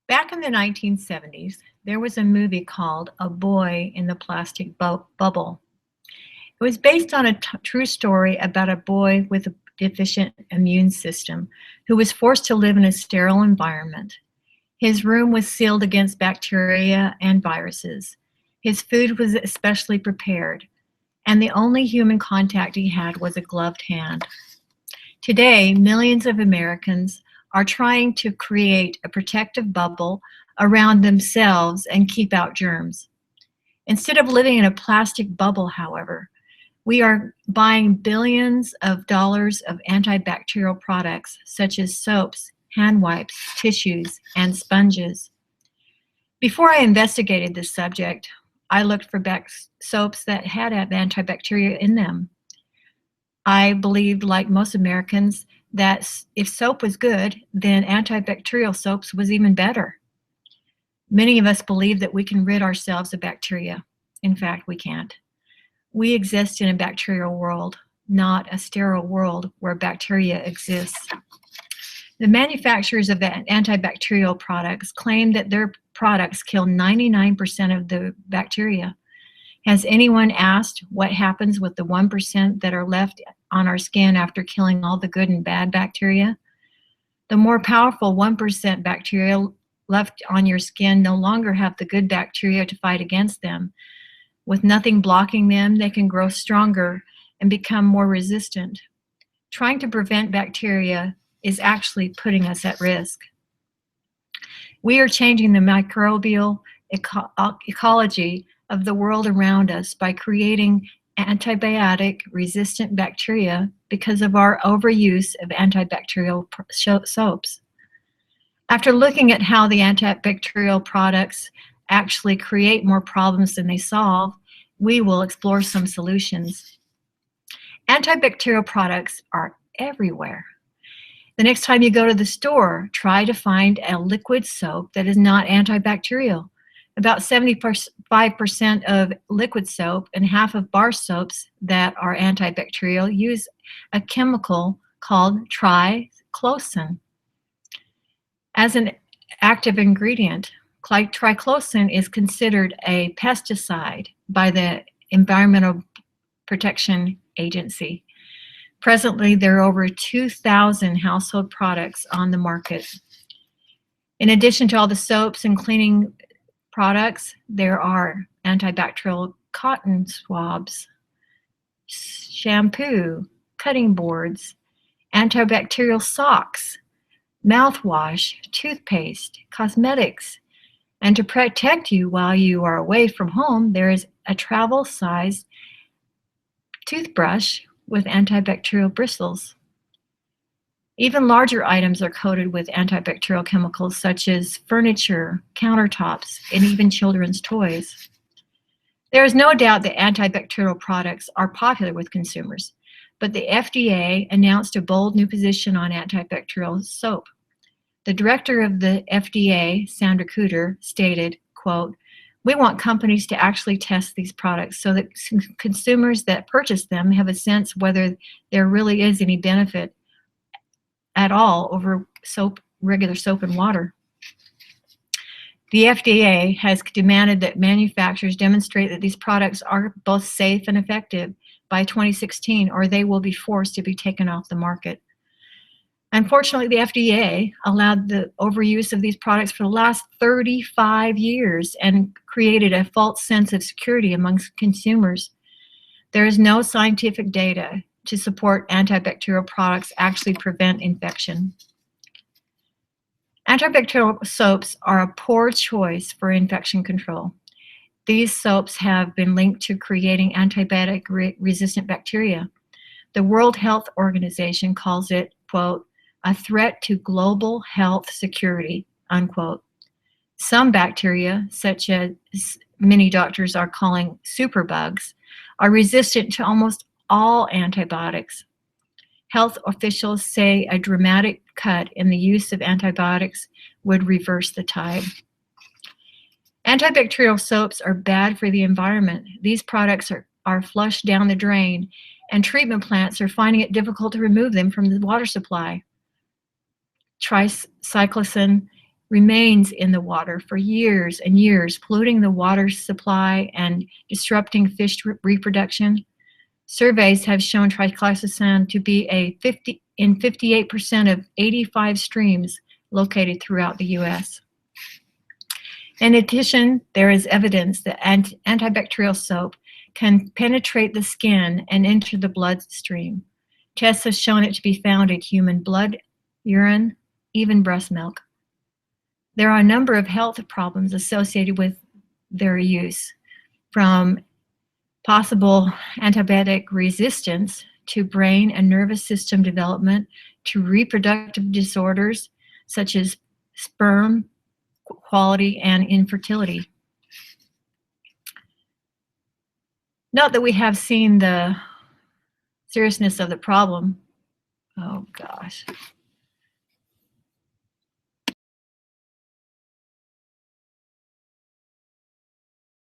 Back in the 1970s, there was a movie called A Boy in the Plastic Bubble. It was based on a true story about a boy with a deficient immune system who was forced to live in a sterile environment. His room was sealed against bacteria and viruses. His food was especially prepared, and the only human contact he had was a gloved hand. Today, millions of Americans are trying to create a protective bubble around themselves and keep out germs. Instead of living in a plastic bubble, however, we are buying billions of dollars of antibacterial products such as soaps, hand wipes, tissues, and sponges. Before I investigated this subject, I looked for soaps that had antibacterial in them. I believed, like most Americans, that if soap was good, then antibacterial soaps was even better. Many of us believe that we can rid ourselves of bacteria. In fact, we can't. We exist in a bacterial world, not a sterile world where bacteria exists. The manufacturers of antibacterial products claim that their products kill 99% of the bacteria. Has anyone asked what happens with the 1% that are left on our skin after killing all the good and bad bacteria? The more powerful 1% bacteria left on your skin no longer have the good bacteria to fight against them. With nothing blocking them, they can grow stronger and become more resistant. Trying to prevent bacteria is actually putting us at risk. We are changing the microbial ecology of the world around us by creating antibiotic-resistant bacteria because of our overuse of antibacterial soaps. After looking at how the antibacterial products actually create more problems than they solve, we will explore some solutions. Antibacterial products are everywhere. The next time you go to the store, try to find a liquid soap that is not antibacterial. About 75% of liquid soap and half of bar soaps that are antibacterial use a chemical called triclosan as an active ingredient. Triclosan is considered a pesticide by the Environmental Protection Agency. Presently, there are over 2,000 household products on the market. In addition to all the soaps and cleaning products, there are antibacterial cotton swabs, shampoo, cutting boards, antibacterial socks, mouthwash, toothpaste, cosmetics. And to protect you while you are away from home, there is a travel-sized toothbrush with antibacterial bristles. Even larger items are coated with antibacterial chemicals such as furniture, countertops, and even children's toys. There is no doubt that antibacterial products are popular with consumers, but the FDA announced a bold new position on antibacterial soap. The director of the FDA, Sandra Cooter, stated, quote, "We want companies to actually test these products so that consumers that purchase them have a sense whether there really is any benefit at all over regular soap and water." The FDA has demanded that manufacturers demonstrate that these products are both safe and effective by 2016, or they will be forced to be taken off the market. Unfortunately, the FDA allowed the overuse of these products for the last 35 years and created a false sense of security amongst consumers. There is no scientific data to support antibacterial products actually prevent infection. Antibacterial soaps are a poor choice for infection control. These soaps have been linked to creating antibiotic-resistant bacteria. The World Health Organization calls it, quote, "a threat to global health security," unquote. Some bacteria, such as many doctors are calling superbugs, are resistant to almost all antibiotics. Health officials say a dramatic cut in the use of antibiotics would reverse the tide. Antibacterial soaps are bad for the environment. These products are flushed down the drain, and treatment plants are finding it difficult to remove them from the water supply. Triclosan remains in the water for years and years, polluting the water supply and disrupting fish reproduction. Surveys have shown triclosan to be in 58% of 85 streams located throughout the U.S. In addition, there is evidence that antibacterial soap can penetrate the skin and enter the bloodstream. Tests have shown it to be found in human blood, urine, even breast milk. There are a number of health problems associated with their use, from possible antibiotic resistance to brain and nervous system development to reproductive disorders such as sperm quality and infertility. Not that we have seen the seriousness of the problem. Oh gosh.